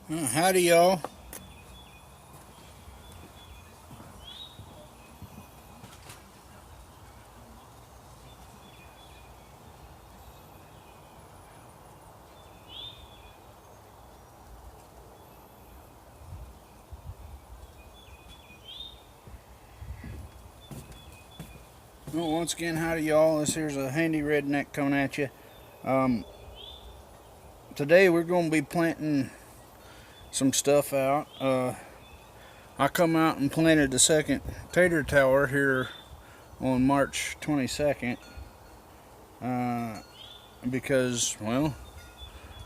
Howdy, y'all. Well, once again, howdy, y'all. This here's a handy redneck coming at you. Um, Today we're going to be planting some stuff out. I come out and planted the second tater tower here on March 22nd because, well,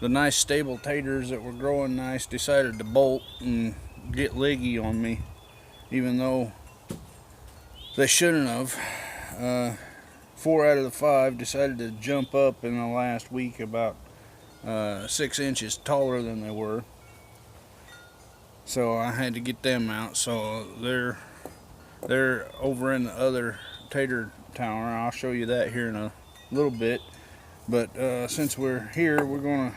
the nice stable taters that were growing nice decided to bolt and get leggy on me, even though they shouldn't have. 4 out of the 5 decided to jump up in the last week about 6 inches taller than they were. So I had to get them out. So they're over in the other tater tower. I'll show you that here in a little bit. But since we're here, we're gonna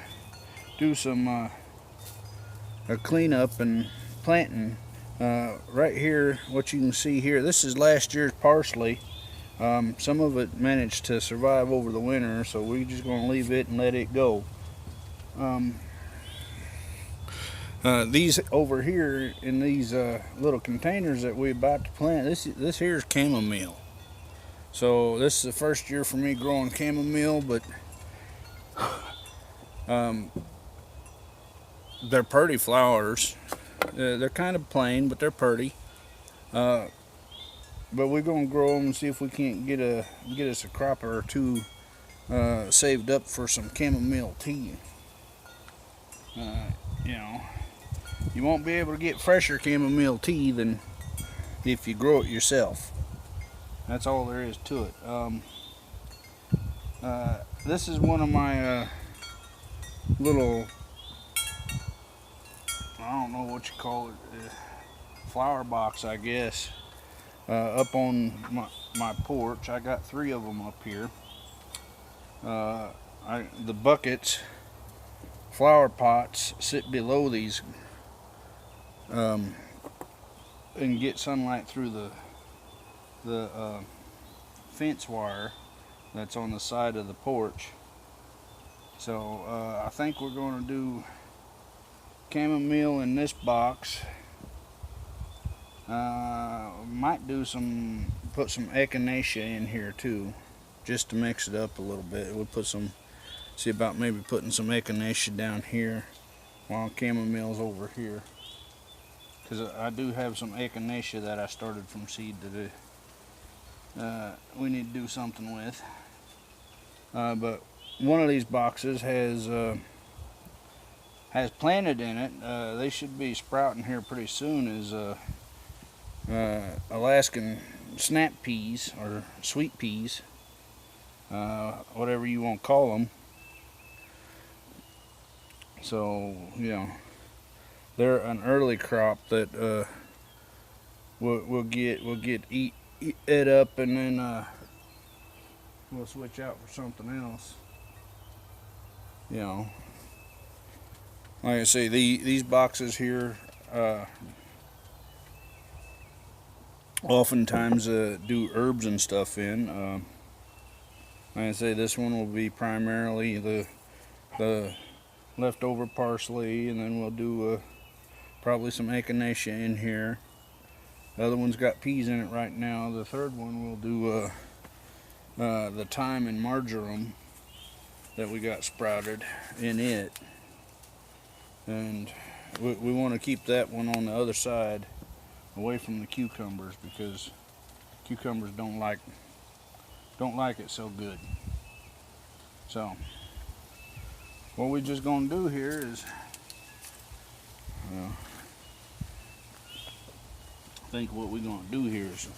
do some a cleanup and planting. Right here, what you can see here, this is last year's parsley. Some of it managed to survive over the winter, so we're just going to leave it and let it go. These over here in these little containers that we're about to plant, this here is chamomile. So this is the first year for me growing chamomile, but they're pretty flowers. They're kind of plain, but they're pretty. But we're gonna grow them and see if we can't get us a crop or two saved up for some chamomile tea. You know, you won't be able to get fresher chamomile tea than if you grow it yourself. That's all there is to it. This is one of my little, I don't know what you call it, flower box, I guess. Up on my porch, I got 3 of them up here. The buckets, flower pots, sit below these and get sunlight through the fence wire that's on the side of the porch. So I think we're going to do chamomile in this box. Might do put some echinacea in here too, just to mix it up a little bit. We'll see about maybe putting some echinacea down here while chamomile's over here. Because I do have some echinacea that I started from seed that we need to do something with. But one of these boxes has planted in it. They should be sprouting here pretty soon. Is Alaskan snap peas or sweet peas, whatever you want to call them. So they're an early crop that we'll get eat it up, and then we'll switch out for something else. Like I say, these boxes here oftentimes do herbs and stuff in. Like I say, this one will be primarily the leftover parsley, and then we'll do probably some echinacea in here. The other one's got peas in it right now. The third one will do the thyme and marjoram that we got sprouted in it, and we want to keep that one on the other side away from the cucumbers, because cucumbers don't like it so good. So what we're just gonna do here is I think what we're gonna do here is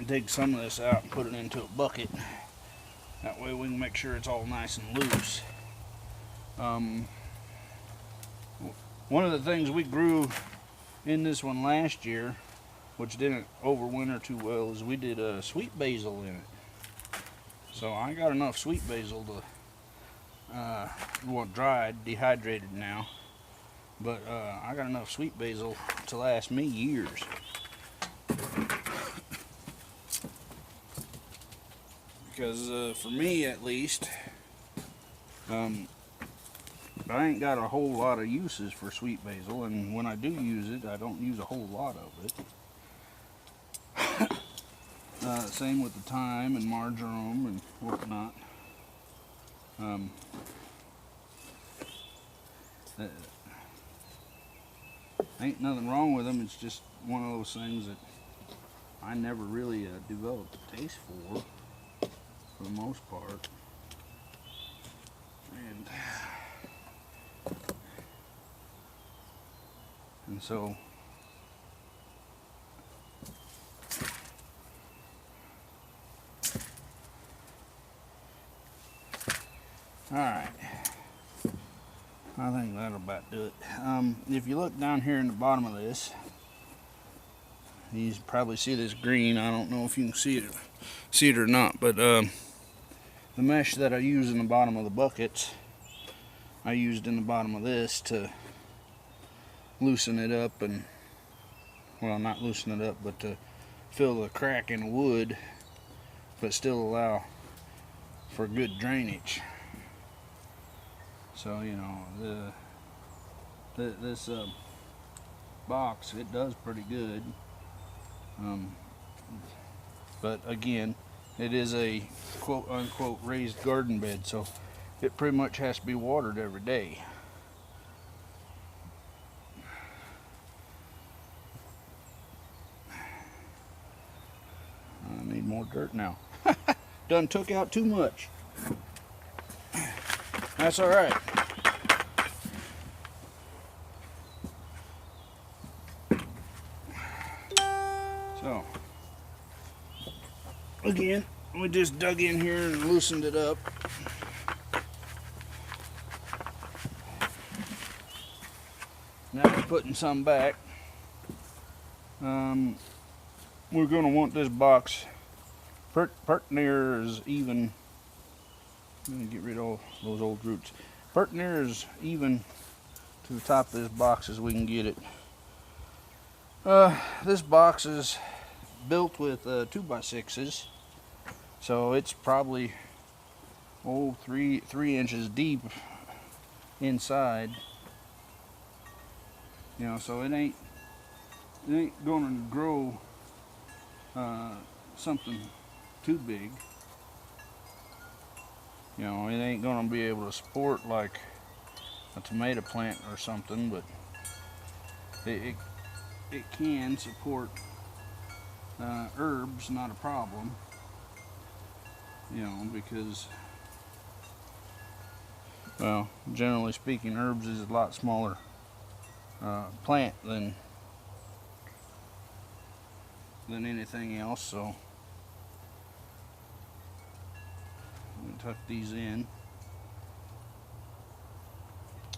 take some of this out and put it into a bucket. That way we can make sure it's all nice and loose. One of the things we grew in this one last year, which didn't overwinter too well, is we did sweet basil in it. So I got enough sweet basil well, dried, dehydrated now. But I got enough sweet basil to last me years. Because for me at least, I ain't got a whole lot of uses for sweet basil, and when I do use it, I don't use a whole lot of it. Same with the thyme and marjoram and whatnot. Ain't nothing wrong with them. It's just one of those things that I never really developed a taste for the most part. And so alright, I think that'll about do it. If you look down here in the bottom of this, you probably see this green. I don't know if you can see it or not, but the mesh that I use in the bottom of the buckets, I used in the bottom of this to loosen it up, and well, not loosen it up, but to fill the crack in the wood, but still allow for good drainage. So, you know, this box, it does pretty good. But again, it is a quote unquote raised garden bed, so it pretty much has to be watered every day. I need more dirt now. Done took out too much. That's all right. So, again, we just dug in here and loosened it up. Now we're putting some back. We're going to want this box pert near as even. I'm going to get rid of all those old roots. Pert near as even to the top of this box as we can get it. This box is built with 2x6s, so it's probably 3 inches deep inside. You know, so it ain't gonna grow something too big. You know, it ain't gonna be able to support like a tomato plant or something, but it can support herbs, not a problem. You know, because, well, generally speaking, herbs is a lot smaller plant than anything else. So I'm gonna tuck these in,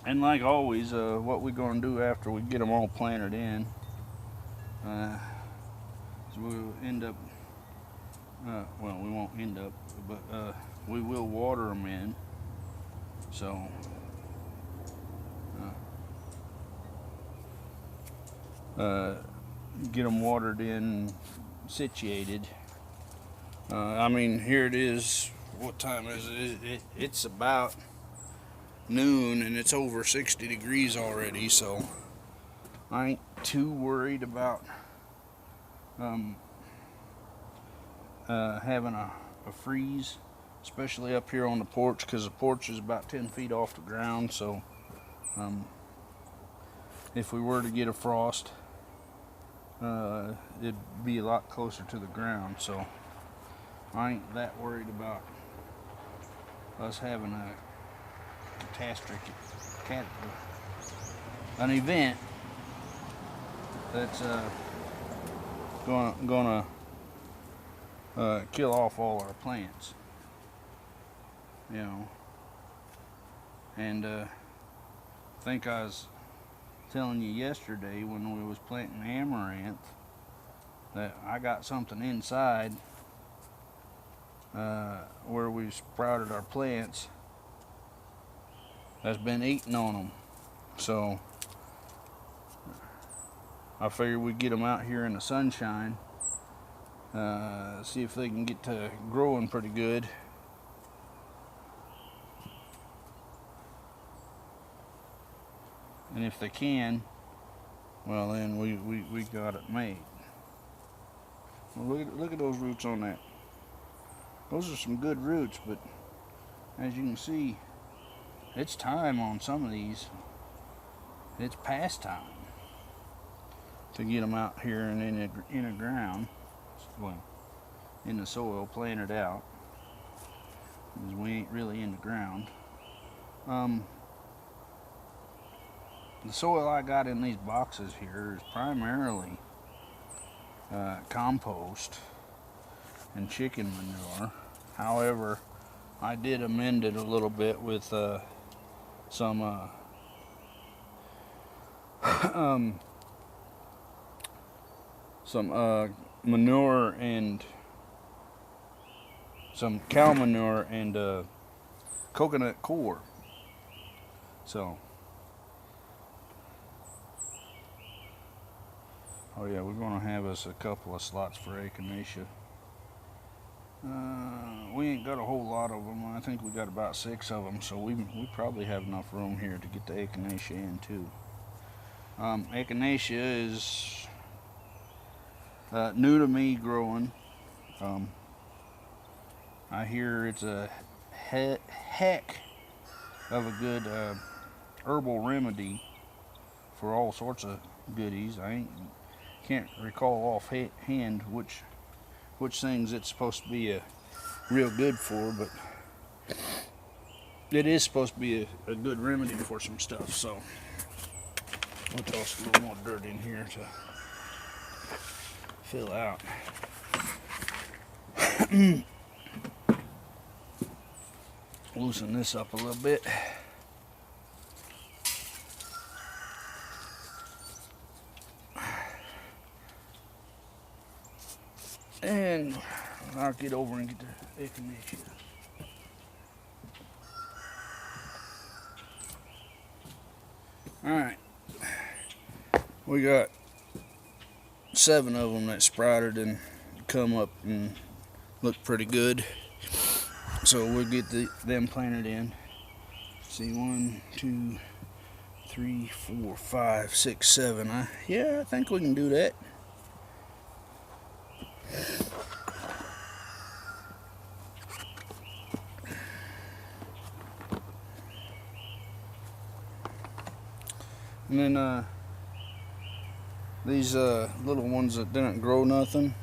and like always, what we're gonna do after we get them all planted in is we'll end up, well, we won't end up, but we will water them in. So get them watered in, situated. I mean, here it is. What time is it? It's about noon, and it's over 60 degrees already, so I ain't too worried about having a freeze, especially up here on the porch, because the porch is about 10 feet off the ground. So if we were to get a frost, it'd be a lot closer to the ground, so I ain't that worried about us having a catastrophic an event that's gonna kill off all our plants, you know. And I think I was telling you yesterday when we was planting amaranth that I got something inside where we sprouted our plants that's been eating on them. So I figured we'd get them out here in the sunshine, see if they can get to growing pretty good. And if they can, well then we got it made. Well, look at those roots on that. Those are some good roots, but as you can see, it's time on some of these. It's past time to get them out here and in the ground, well, in the soil, planted out, because we ain't really in the ground. The soil I got in these boxes here is primarily compost and chicken manure. However, I did amend it a little bit with some manure and some cow manure and coconut coir. So, oh yeah, we're gonna have us a couple of slots for Echinacea. We ain't got a whole lot of them. I think we got about 6 of them, so we probably have enough room here to get the Echinacea in too. Echinacea is new to me growing. I hear it's a heck of a good herbal remedy for all sorts of goodies. Can't recall offhand which things it's supposed to be real good for, but it is supposed to be a good remedy for some stuff. So we'll toss a little more dirt in here to fill out. Loosen this up a little bit. And I'll get over and get the Echinacea. Alright. We got 7 of them that sprouted and come up and look pretty good. So we'll get them planted in. See, 1, 2, 3, 4, 5, 6, 7. Yeah, I think we can do that. And then these little ones that didn't grow nothing,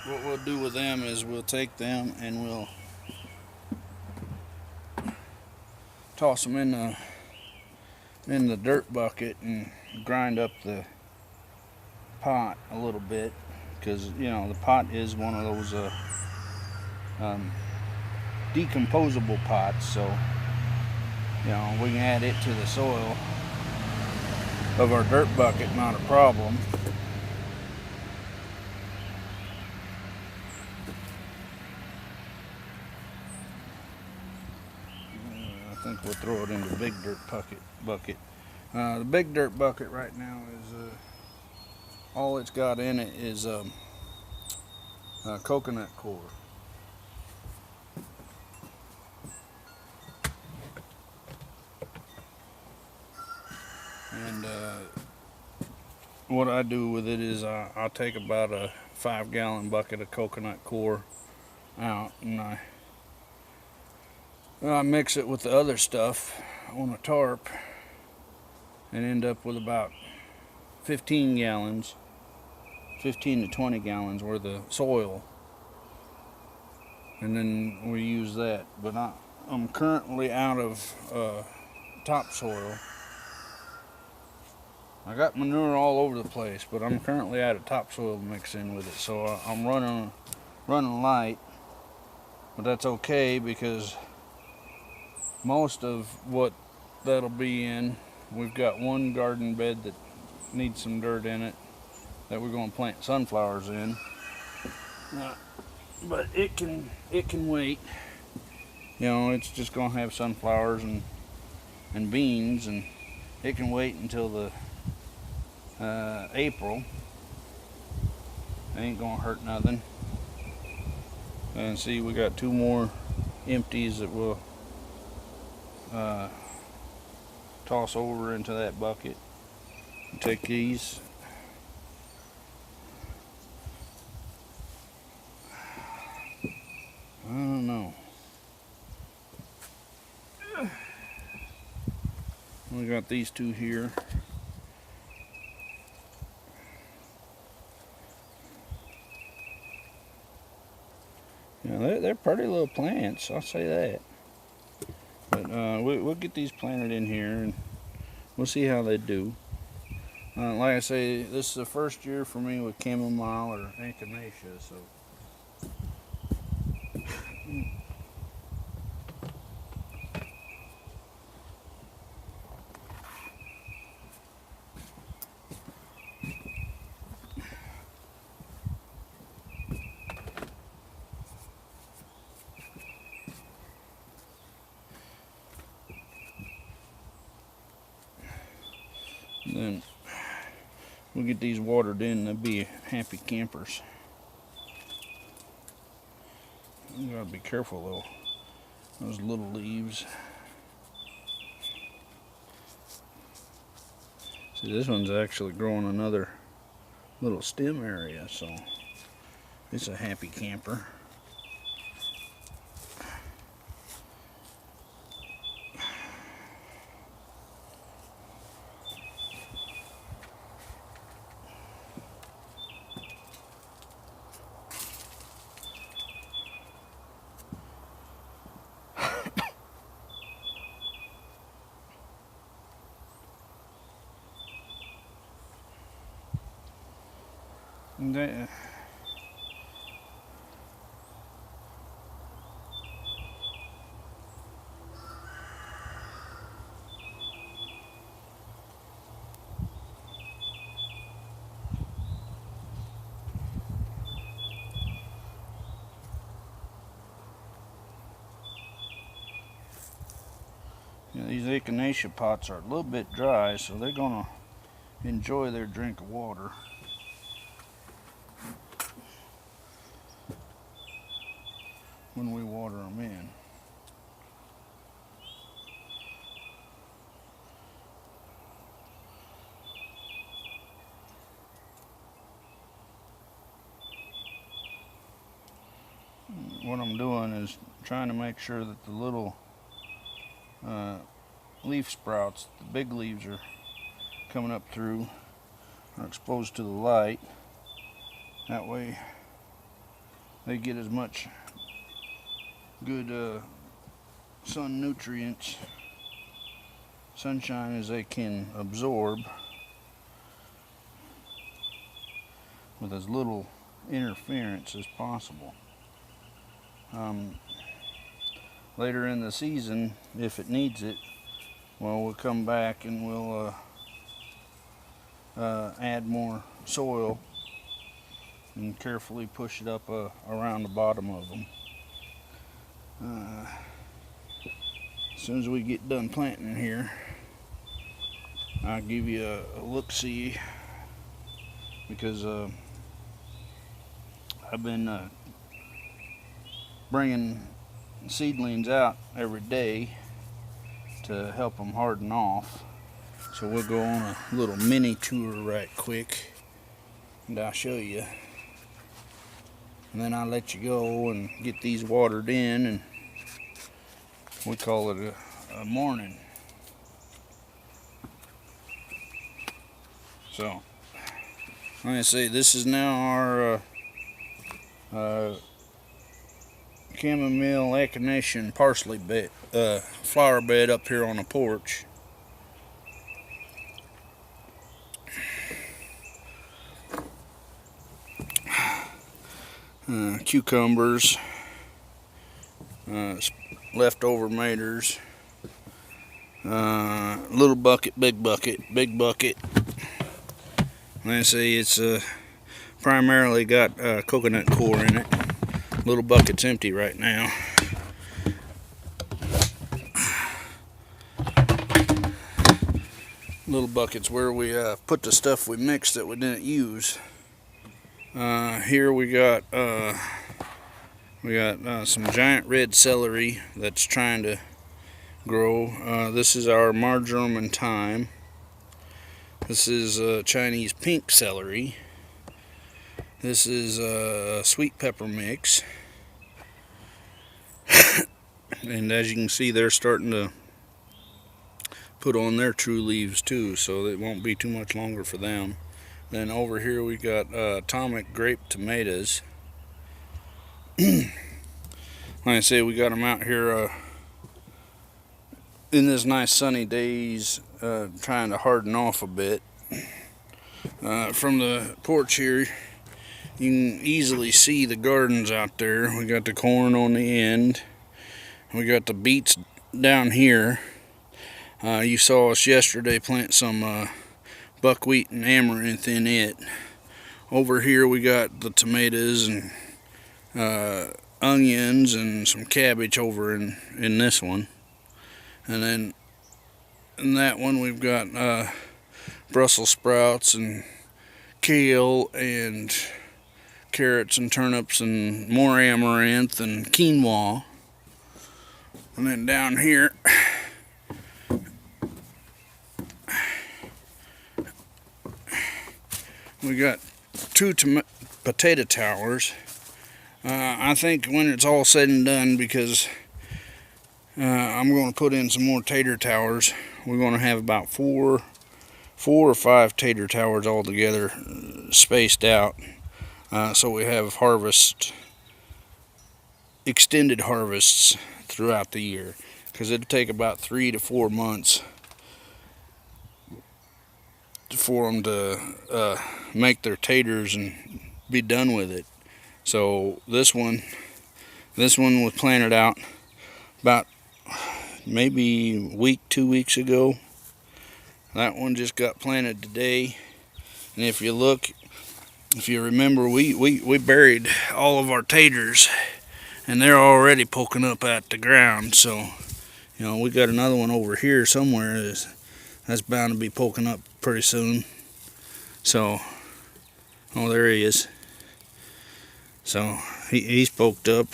what we'll do with them is we'll take them and we'll toss them in the dirt bucket and grind up the pot a little bit, because you know the pot is one of those decomposable pots, so you know we can add it to the soil of our dirt bucket, not a problem. I think we'll throw it in the big dirt bucket. The big dirt bucket right now is all it's got in it is coconut coir. And what I do with it is I'll take about a 5-gallon bucket of coconut coir out, and I mix it with the other stuff on a tarp and end up with about 15 to 20 gallons worth of soil, and then we use that. But I'm currently out of topsoil. I got manure all over the place, but I'm currently out of topsoil to mix in with it, so I'm running light, but that's okay, because most of what that'll be in, we've got one garden bed that needs some dirt in it that we're going to plant sunflowers in, but it can wait. you know, it's just gonna have sunflowers and beans, and it can wait until the April. It ain't gonna hurt nothing. And see, we got 2 more empties that we'll toss over into that bucket. Take these. I don't know. We got these 2 here. Yeah, they're pretty little plants, I'll say that. But we'll get these planted in here and we'll see how they do. Like I say, this is the first year for me with chamomile or echinacea, so. Then we'll get these watered in, they'll be happy campers. You gotta be careful though, those little leaves. See, this one's actually growing another little stem area, so it's a happy camper. And these echinacea pots are a little bit dry, so they're gonna enjoy their drink of water. When we water them in. What I'm doing is trying to make sure that the little leaf sprouts, the big leaves are coming up through, are exposed to the light. That way they get as much good sun nutrients, sunshine as they can absorb with as little interference as possible. Later in the season, if it needs it, well, we'll come back and we'll add more soil and carefully push it up around the bottom of them. As soon as we get done planting here, I'll give you a look-see, because I've been bringing seedlings out every day to help them harden off. So we'll go on a little mini tour right quick and I'll show you, and then I'll let you go and get these watered in, and we call it a morning. So like I say, this is now our chamomile, echinacea, and parsley bed, flower bed up here on the porch. Cucumbers, leftover maters, little bucket, big bucket, big bucket. Like I say, it's primarily got coconut core in it. Little bucket's empty right now. little buckets where we put the stuff we mixed that we didn't use. Here we got some giant red celery that's trying to grow. This is our marjoram and thyme. This is Chinese pink celery. This is a sweet pepper mix. And as you can see, they're starting to put on their true leaves too, so it won't be too much longer for them. Then over here we got atomic grape tomatoes. Like I say, we got them out here in this nice sunny days, trying to harden off a bit. From the porch here, you can easily see the gardens out there. We got the corn on the end. We got the beets down here. You saw us yesterday plant some buckwheat and amaranth in it. Over here we got the tomatoes and onions and some cabbage over in this one. And then in that one we've got Brussels sprouts and kale and carrots and turnips and more amaranth and quinoa. And then down here we got two potato towers. I think when it's all said and done, because I'm going to put in some more tater towers, we're going to have about four or five tater towers all together, spaced out, so we have extended harvests throughout the year, because it'll take about 3 to 4 months for them to make their taters and be done with it. So this one was planted out about maybe a week, 2 weeks ago. That one just got planted today. And if you remember, we buried all of our taters, and they're already poking up at the ground. So, we got another one over here somewhere that's bound to be poking up pretty soon. So, oh, there he is. So he's poked up.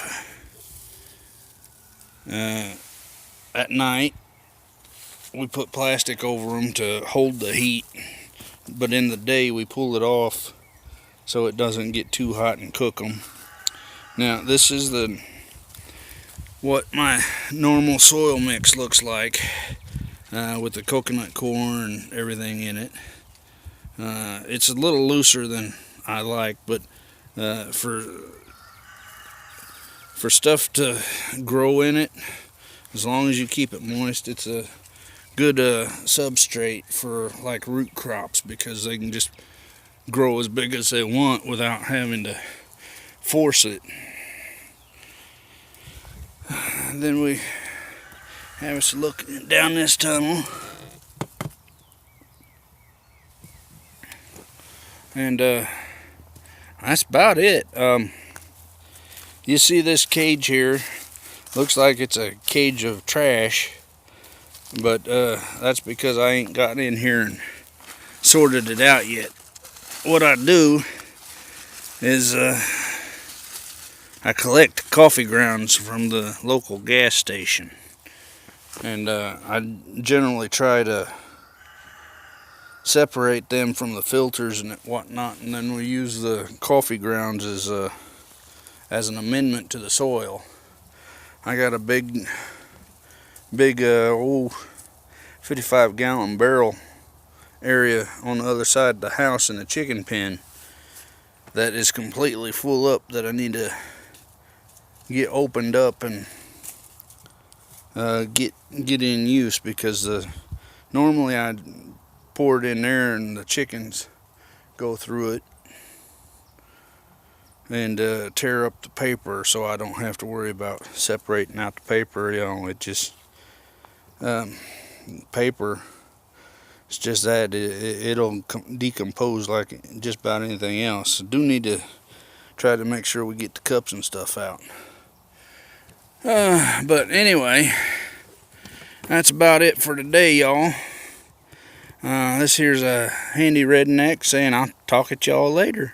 At night we put plastic over them to hold the heat, but in the day we pull it off so it doesn't get too hot and cook them. Now this is what my normal soil mix looks like, with the coconut corn and everything in it. It's a little looser than I like, but for stuff to grow in it, as long as you keep it moist, it's a good substrate for like root crops, because they can just grow as big as they want without having to force it. And then we have us look down this tunnel, and that's about it. You see this cage here, looks like it's a cage of trash, but that's because I ain't gotten in here and sorted it out yet. What I do is I collect coffee grounds from the local gas station, and I generally try to separate them from the filters and whatnot, and then we use the coffee grounds as an amendment to the soil. I got a big old 55-gallon barrel area on the other side of the house in the chicken pen that is completely full up, that I need to get opened up and get in use, because normally I pour it in there and the chickens go through it and tear up the paper, so I don't have to worry about separating out the paper. It just paper, it's just that it'll decompose like just about anything else. I do need to try to make sure we get the cups and stuff out. But anyway, that's about it for today, y'all. This here's a handy redneck saying I'll talk at y'all later.